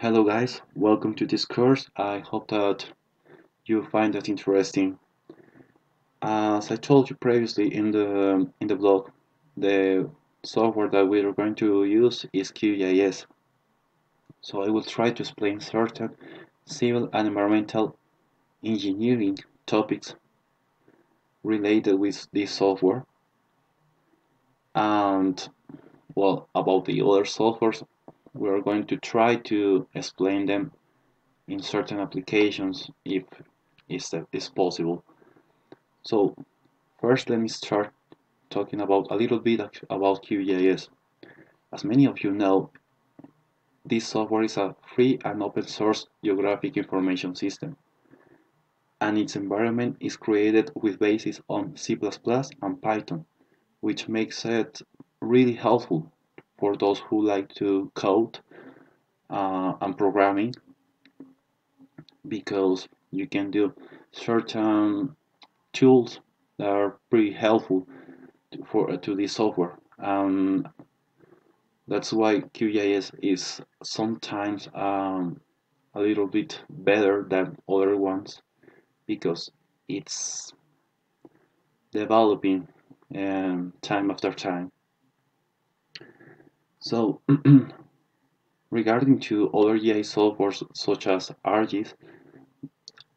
Hello guys, welcome to this course. I hope that you find it interesting. As I told you previously in the blog, the software that we are going to use is QGIS. So I will try to explain certain civil and environmental engineering topics related with this software and about the other softwares we are going to try to explain them in certain applications if is possible. So first, let me start talking about a little bit about QGIS. As many of you know, this software is a free and open source geographic information system, and its environment is created with basis on C++ and Python, which makes it really helpful for those who like to code and programming, because you can do certain tools that are pretty helpful to this software. That's why QGIS is sometimes a little bit better than other ones, because it's developing time after time. So regarding to other GIS softwares such as ArcGIS,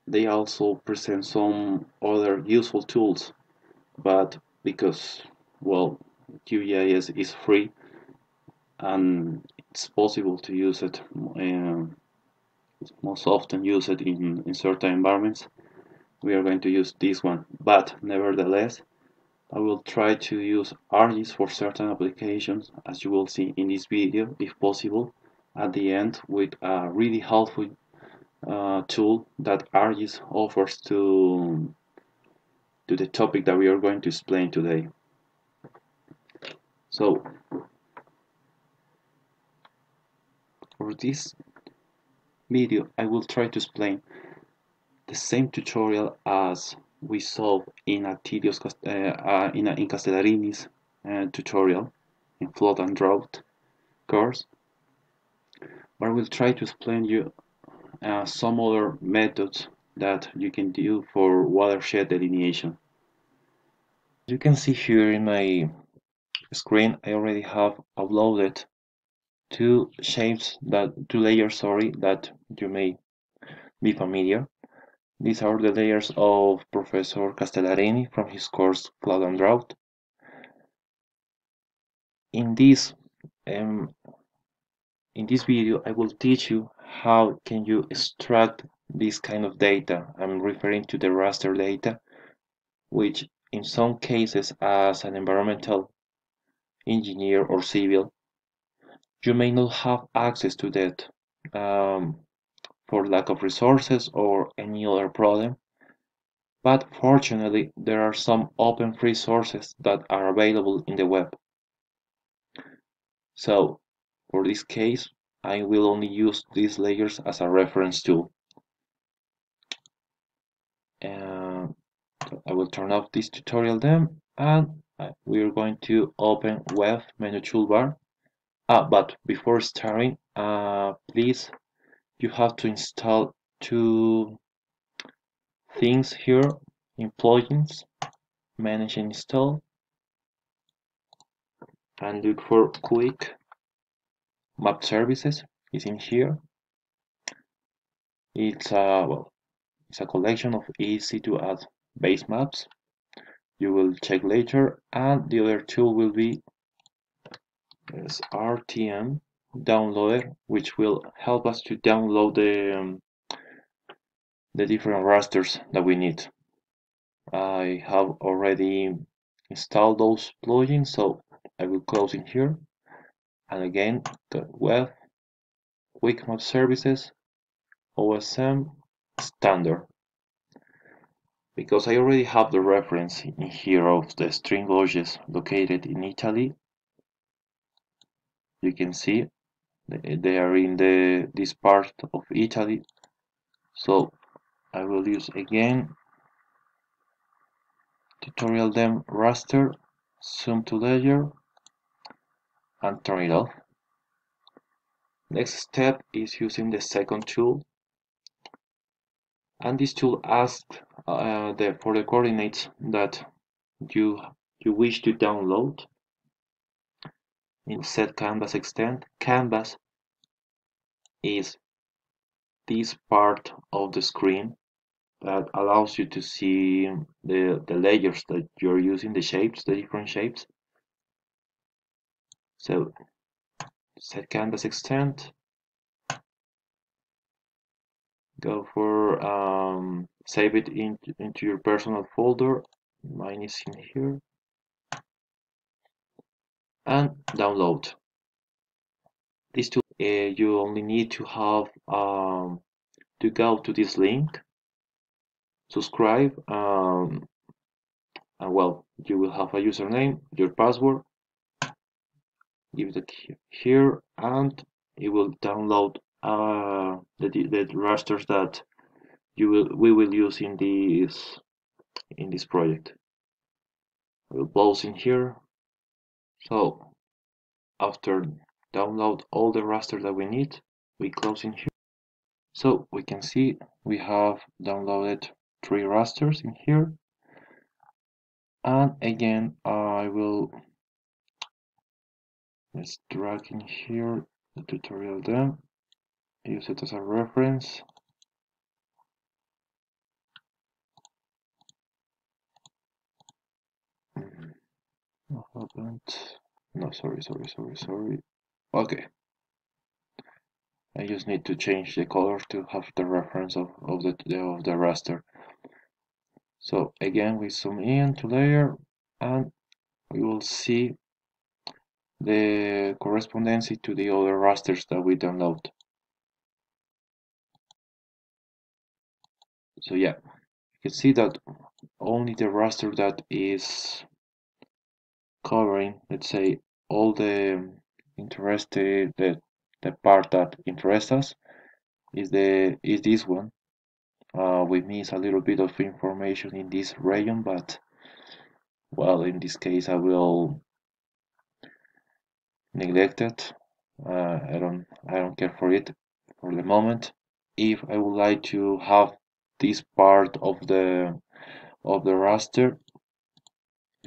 they also present some other useful tools, but because QGIS is free and it's possible to use it most often use it in certain environments, we are going to use this one. But nevertheless, I will try to use ArcGIS for certain applications, as you will see in this video, if possible, at the end, with a really helpful tool that ArcGIS offers to the topic that we are going to explain today. So for this video, I will try to explain the same tutorial as we saw in a tedious in Castellarini's tutorial in flood and drought course, but I will try to explain you some other methods that you can do for watershed delineation. You can see here in my screen I already have uploaded two layers, that you may be familiar. These are the layers of Professor Castellarini from his course Flood and Drought. In this um, in this video, I will teach you how can you extract this kind of data. I'm referring to the raster data, which in some cases, as an environmental engineer or civil, you may not have access to that for lack of resources or any other problem. But fortunately, there are some open free sources that are available in the web. So for this case, I will only use these layers as a reference tool. And I will turn off this tutorial then, and we're going to open web menu toolbar. But before starting, please, you have to install two things here in plugins, manage and install, and look for quick map services. Is in here. It's a collection of easy to add base maps. You will check later, and the other tool will be RTM downloader, which will help us to download the different rasters that we need. I have already installed those plugins, so I will close in here. And again, the web, quick map services, OSM, standard. Because I already have the reference in here of the string lodges located in Italy, you can see they are in this part of Italy. So I will use again tutorial them raster, zoom to layer, and turn it off. Next step is using the second tool, and this tool asks for the coordinates that you wish to download. In set canvas extent, canvas is this part of the screen that allows you to see the layers that you're using, the shapes, the different shapes. So set canvas extent, go for save it into your personal folder. Mine is in here, and download. These two, you only need to have to go to this link, subscribe, and well, you will have a username, your password. Give it here, and it will download the rasters that we will use in this project. We'll close in here. So after download all the raster that we need, we close in here. So we can see we have downloaded 3 rasters in here. And again, let's drag in here the tutorial then, use it as a reference. What happened? No, sorry. Okay. I just need to change the color to have the reference of the raster. So again, we zoom in to layer, and we will see the correspondency to the other rasters that we download. So yeah, you can see that only the raster that is covering, let's say, all the interested the part that interests us is this one. We miss a little bit of information in this region, but well, in this case I will neglect it. I don't care for it for the moment. If I would like to have this part of the raster,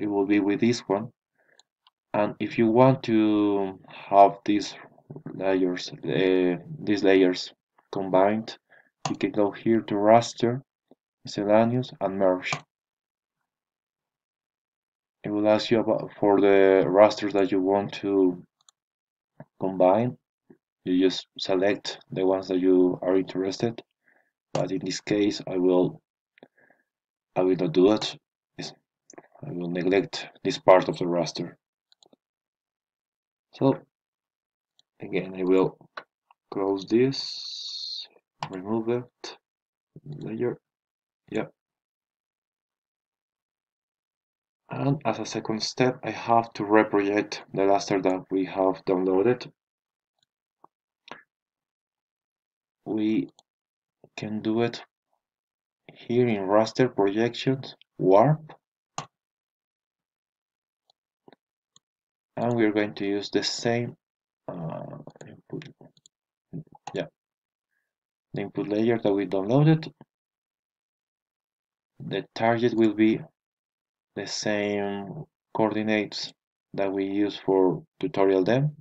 it will be with this one. And if you want to have these layers combined, you can go here to raster, miscellaneous, and merge. It will ask you for the rasters that you want to combine. You just select the ones that you are interested, but in this case I will not do it. I will neglect this part of the raster. So again, I will close this, remove it, layer, yeah. And as a second step, I have to reproject the raster that we have downloaded. We can do it here in raster projections, warp, and we're going to use the same input, yeah, the input layer that we downloaded. The target will be the same coordinates that we use for tutorial dem.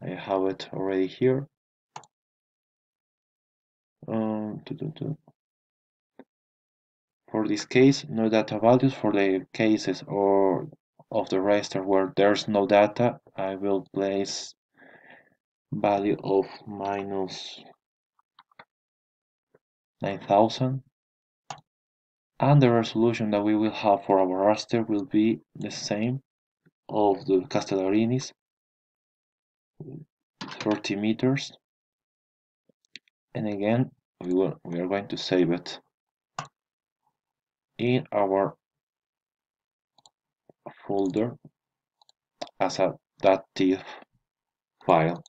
I have it already here. For this case, no data values. For the cases or of the raster where there's no data, I will place value of minus 9000, and the resolution that we will have for our raster will be the same of the Castellarinis, 30 meters. And again, we are going to save it in our folder as a .tif file.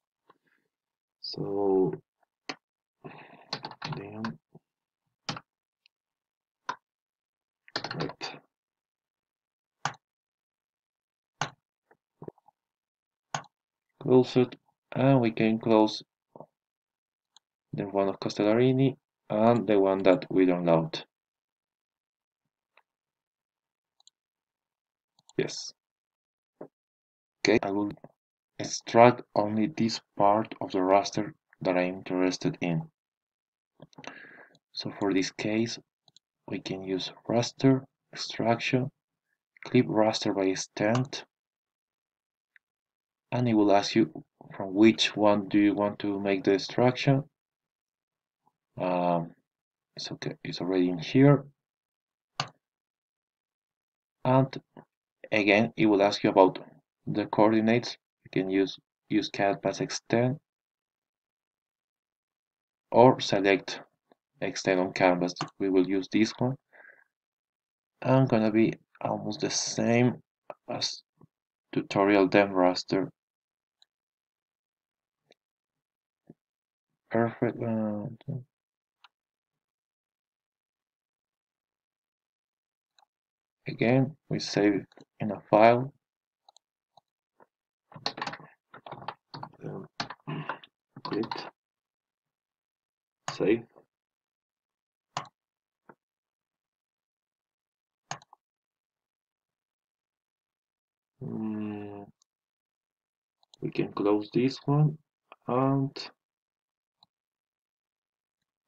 So then right, close it, and we can close the one of Castellarini, and the one that we download. Yes. Okay, I will extract only this part of the raster that I'm interested in. So for this case, we can use raster, extraction, clip raster by extent, and it will ask you from which one do you want to make the extraction. It's okay, it's already in here. And again, it will ask you about the coordinates. You can use cat pass extend or select extend on canvas. We will use this one. And gonna be almost the same as tutorial dem raster. Perfect. Again, we save it in a file. Quit. Save. We can close this one and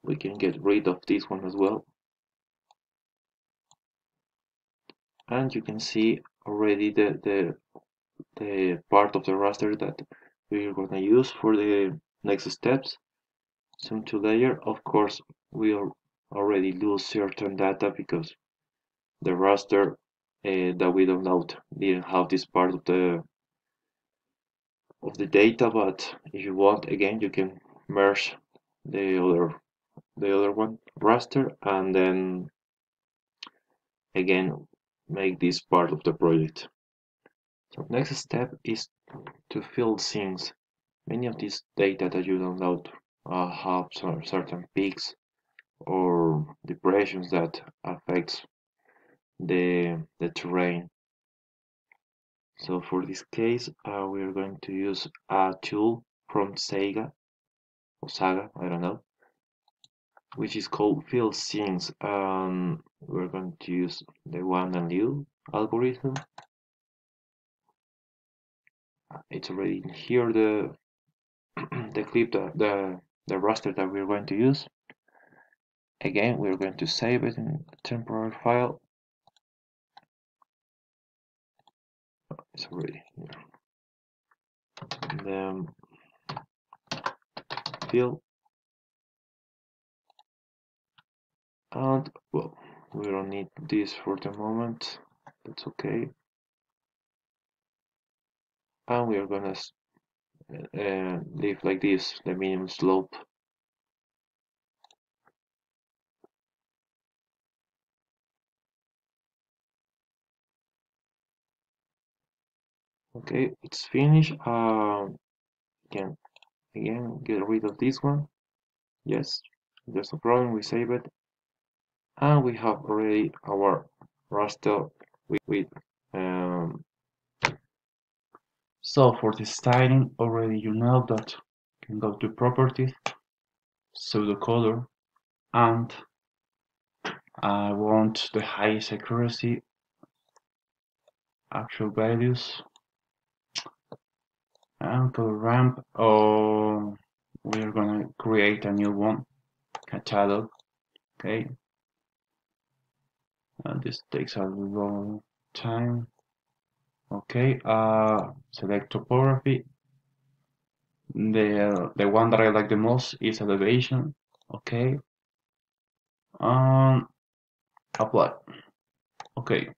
we can get rid of this one as well. And you can see already the part of the raster that we're gonna use for the next steps. Zoom to layer. Of course, we already lose certain data because the raster that we download didn't have this part of the data. But if you want, again, you can merge the other one raster and then again make this part of the project. So next step is to fill scenes. Many of these data that you download have certain peaks or depressions that affects the terrain. So for this case, we're going to use a tool from Sega or Saga, I don't know, which is called fill scenes. We're going to use the one and new algorithm. It's already in here the the clip the raster that we're going to use. Again, we're going to save it in a temporary file. It's already here. And then fill. And well, we don't need this for the moment. That's okay. And we are gonna leave like this the minimum slope. Okay, it's finished. Again, get rid of this one. Yes, there's no problem. We save it, and we have already our raster with. Um, so for the styling, already you know that you can go to properties, pseudo color, and I want the highest accuracy, actual values, and color ramp. Oh, we're gonna create a new one, catalog. Okay, and this takes a long time. Okay, select topography. The one that I like the most is elevation. Okay, apply. Okay.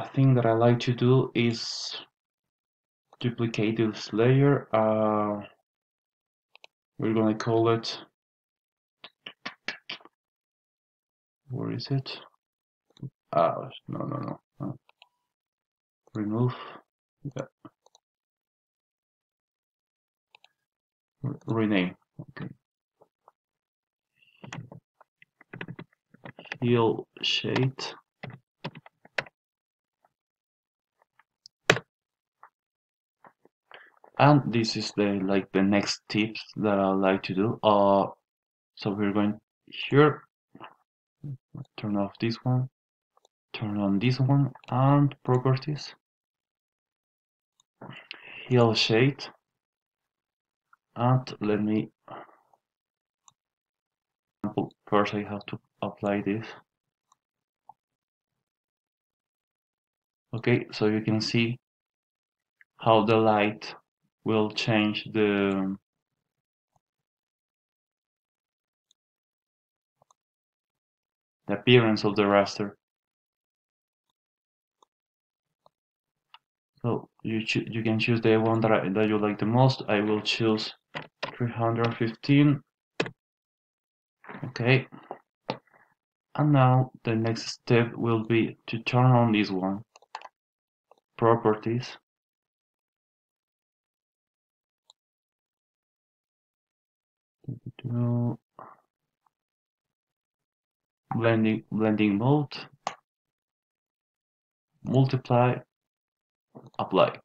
A thing that I like to do is duplicate this layer. We're gonna call it. Where is it? No. Remove. Yeah. Rename. Okay. Heal shade. And this is the next tips that I like to do. So we're going here, turn off this one, turn on this one, and properties, hill shade, and let me, first I have to apply this. Okay, so you can see how the light will change the appearance of the raster. So you can choose the one that you like the most. I will choose 315. Okay. And now the next step will be to turn on this one. Properties. Blending mode. Multiply. Apply.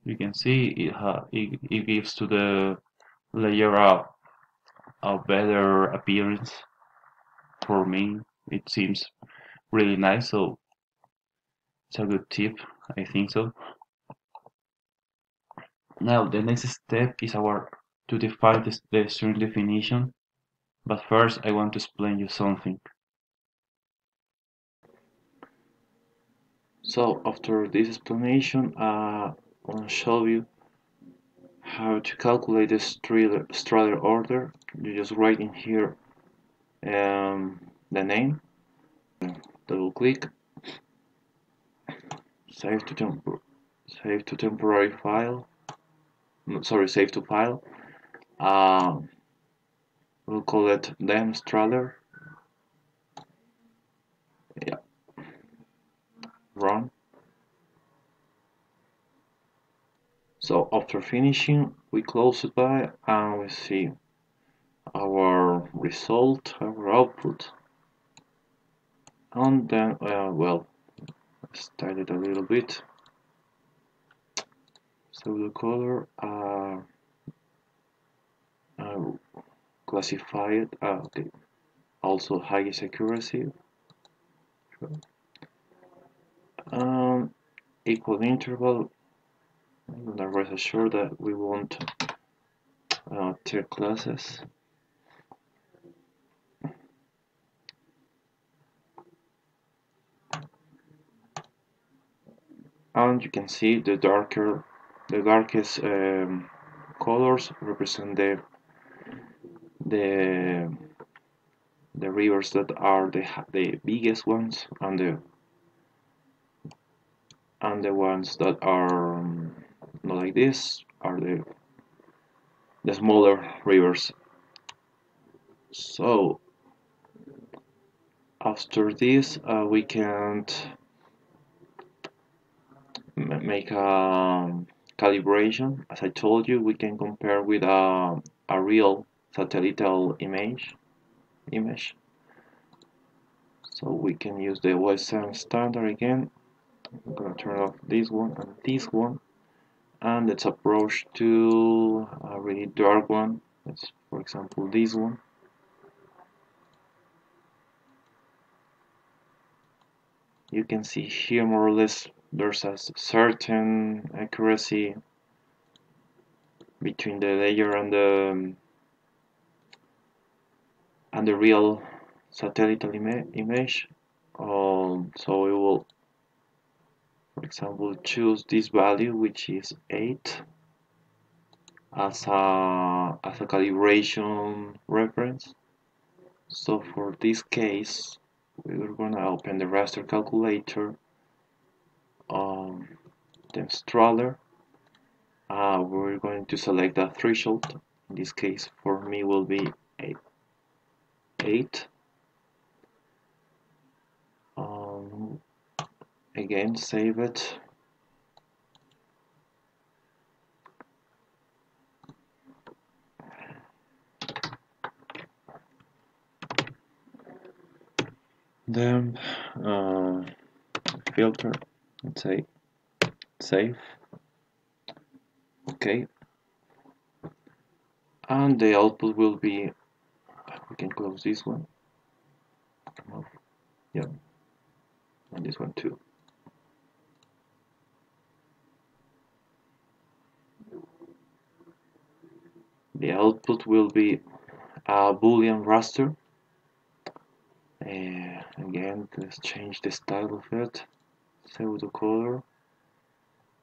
You can see it gives to the layer a better appearance. For me, it seems really nice, so it's a good tip, I think so. Now the next step is to define the string definition, but first I want to explain you something. So after this explanation, I want to show you how to calculate the Strahler order. You just write in here the name, double click, save to temporary file. Sorry, save to file. We'll call it dem Strahler. Yeah, run. So after finishing, we close it by and we see our result, our output. And then, well, style it a little bit. So the color, classify it, okay. Also highest accuracy. Equal interval. I'm gonna rest assured that we want tier classes. And you can see the darkest colors represent the rivers that are the biggest ones, and the ones that are not like this are the smaller rivers. So after this, we can make a calibration. As I told you, we can compare with a real satellite image. So we can use the Western standard again. I'm gonna turn off this one and this one, and let's approach to a really dark one. Let's, for example, this one. You can see here more or less there's a certain accuracy between the layer and the real satellite image. So we will, for example, choose this value, which is 8, as a calibration reference. So for this case, we're gonna open the raster calculator, then Strahler. We're going to select a threshold. In this case, for me, will be 8. Again, save it. Then filter, let's say save. Okay, and the output will be, we can close this one, yeah, and this one too. The output will be a boolean raster. Again, let's change the style of it, pseudo color.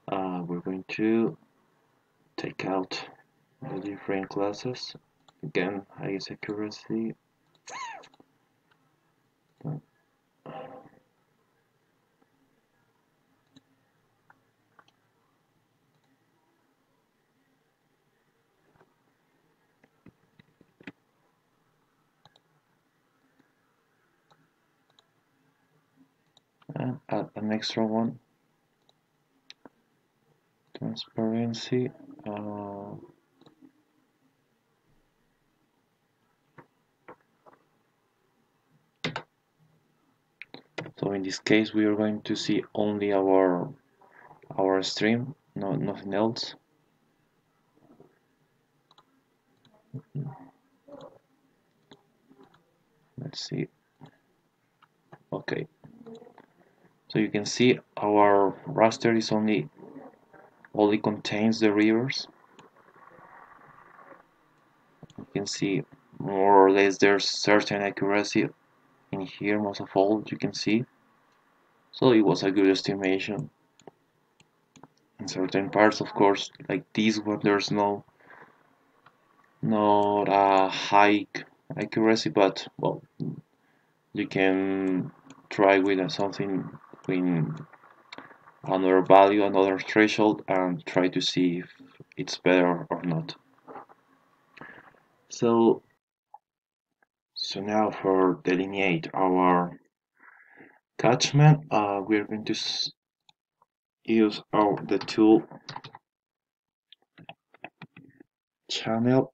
We're going to take out the different classes. Again, highest accuracy. And add an extra one. Transparency. So in this case, we are going to see only our stream, nothing else. Let's see. Okay. So you can see our raster is only contains the rivers. You can see more or less there's certain accuracy in here, most of all you can see. So it was a good estimation. In certain parts, of course, like this one, there's not a high accuracy, but well, you can try with something in another value, another threshold, and try to see if it's better or not. So now for delineate our catchment, we're going to use the tool channel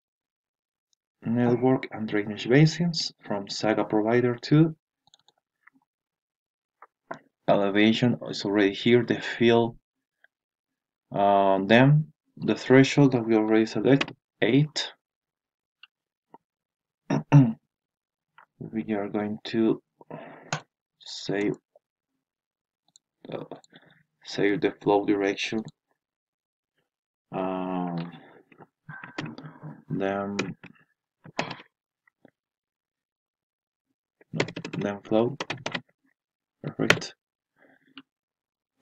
network and drainage basins from Saga Provider 2. Elevation is already here, the fill, then the threshold that we already select, 8. We are going to save the flow direction, then flow. Perfect.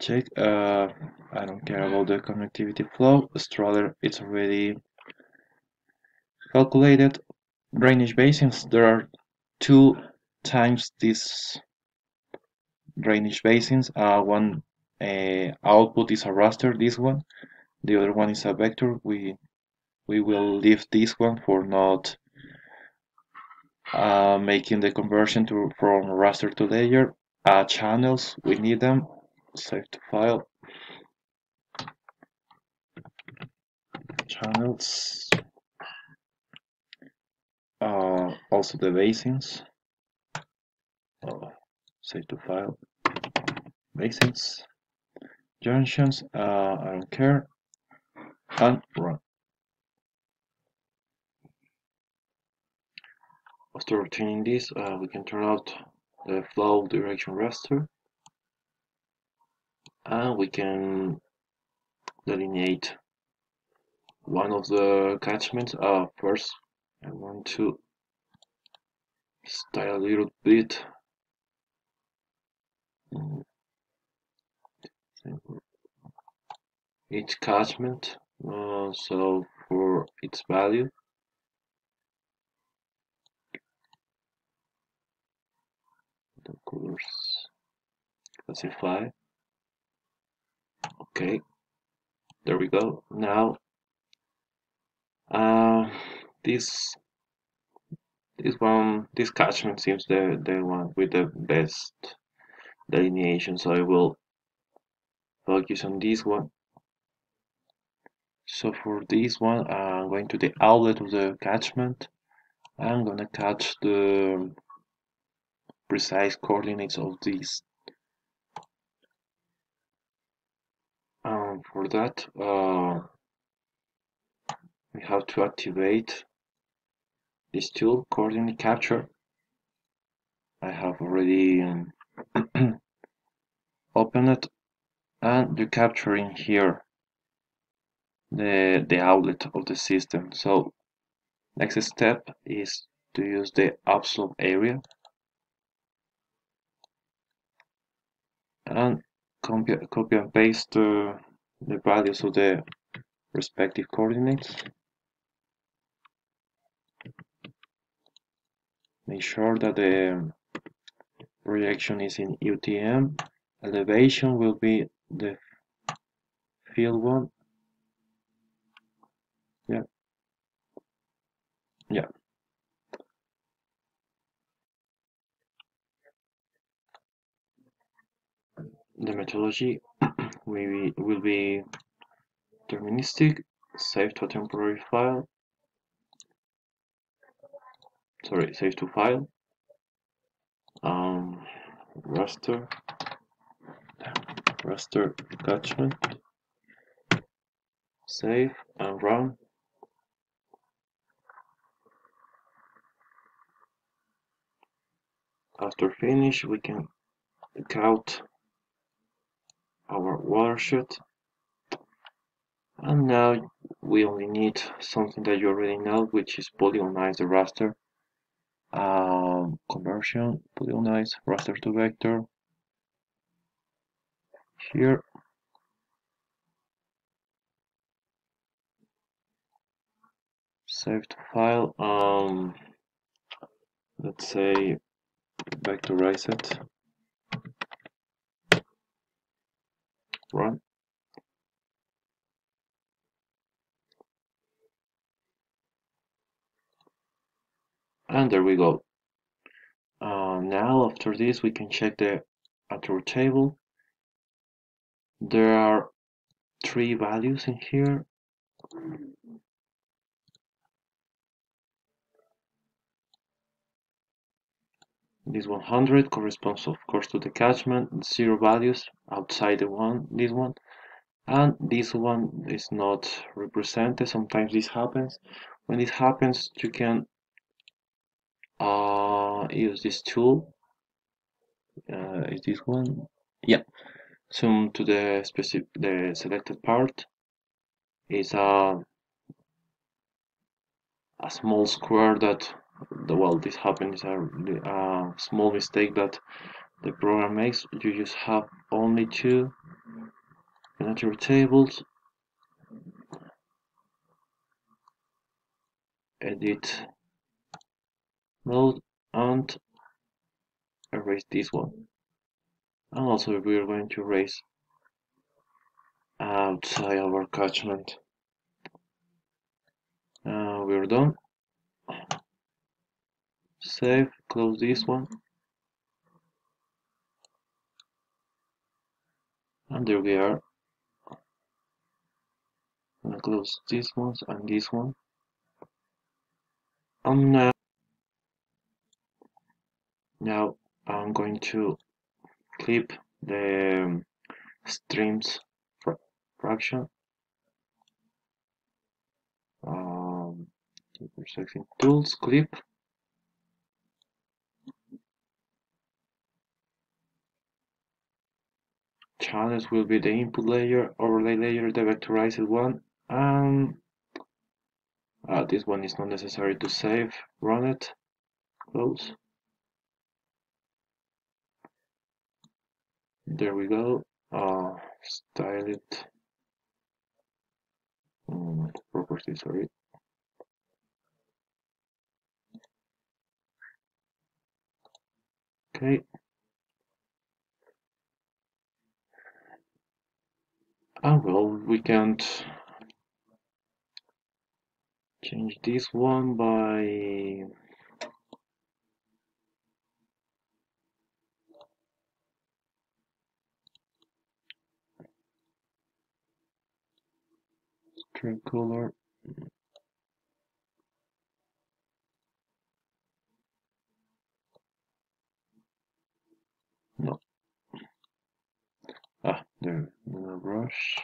Check. I don't care about the connectivity flow. Strutter, it's already calculated. Drainage basins, there are 2 times this drainage basins. One output is a raster, this one. The other one is a vector. We will leave this one for not making the conversion from raster to layer. Channels, we need them. Save to file. Channels. Also the basins. Save to file. Basins. Junctions. I don't care. And run. After tuning this, we can turn out the flow direction raster, and we can delineate one of the catchments. First, I want to style a little bit. Each catchment, so for its value, the colors classify. Okay, there we go. Now, this catchment seems the one with the best delineation, so I will focus on this one. So for this one, I'm going to the outlet of the catchment. I'm gonna catch the precise coordinates of this. For that, we have to activate this tool, coordinate capture. I have already opened it, and you're capturing here the outlet of the system. So next step is to use the absolute area and copy and paste the values of the respective coordinates. Make sure that the projection is in UTM. Elevation will be the field one. Yeah. The methodology will be deterministic, save to a temporary file. Sorry, save to file. Raster attachment. Save and run. After finish, we can look out our watershed. And now we only need something that you already know, which is polygonize the raster. Conversion, polygonize raster to vector. Here. Save to file. Let's say vectorize it. Run. And there we go. Now after this we can check the attribute table. There are 3 values in here. This 100 corresponds of course to the catchment, 0 values outside this one, and this one is not represented. Sometimes this happens. When this happens, you can use this tool. Is this one? Yeah. Zoom to the selected part. Is a small square that well, this happens is a small mistake that the program makes. You just have only 2 natural tables. Edit mode and erase this one. And also we are going to erase outside our catchment. We're done. Save, close this one. And there we are. I'm gonna close these ones and this one. And now I'm going to clip the streams fraction. Intersecting tools, clip. Channels will be the input layer, overlay layer, the vectorized one, and this one is not necessary to save. Run it, close. There we go. Style it. Properties, sorry. Okay. Well, we can't change this one by string color. No. There. Brush.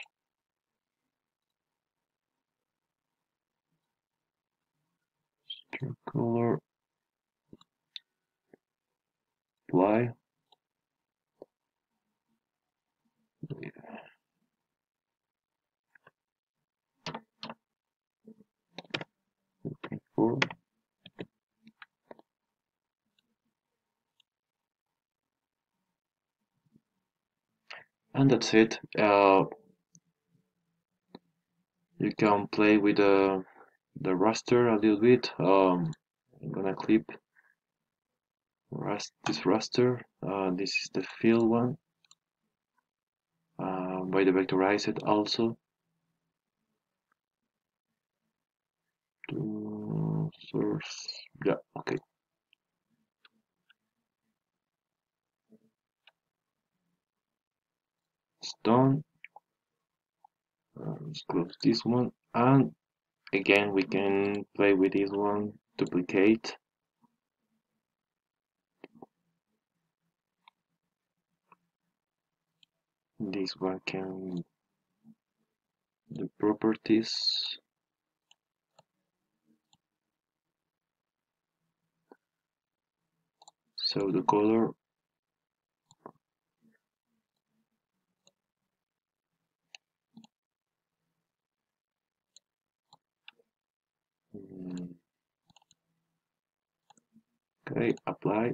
color, apply. Four. And that's it. You can play with the raster a little bit. I'm gonna clip this raster. This is the fill one. By the vectorize it also. To source. Yeah, okay. It's done. Let's close this one. And again, we can play with this one. Duplicate. This one can the properties. So the color. Okay, apply.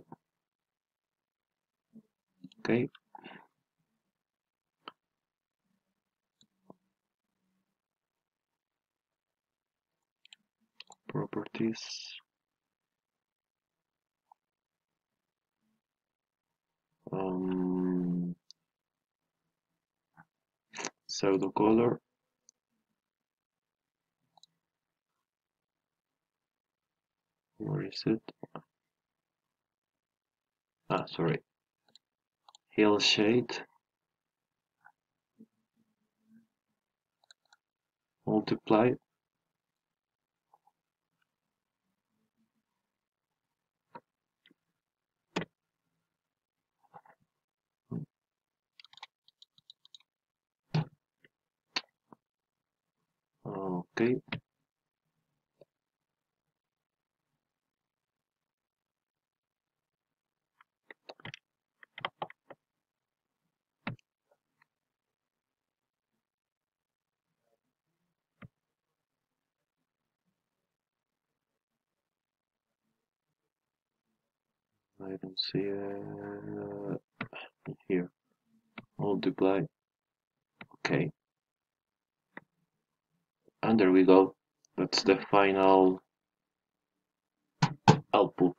Okay. Properties. So the color. Where is it? Sorry. Hill shade. Multiply. Okay. I don't see it here. Multiply. Okay. And there we go. That's the final output.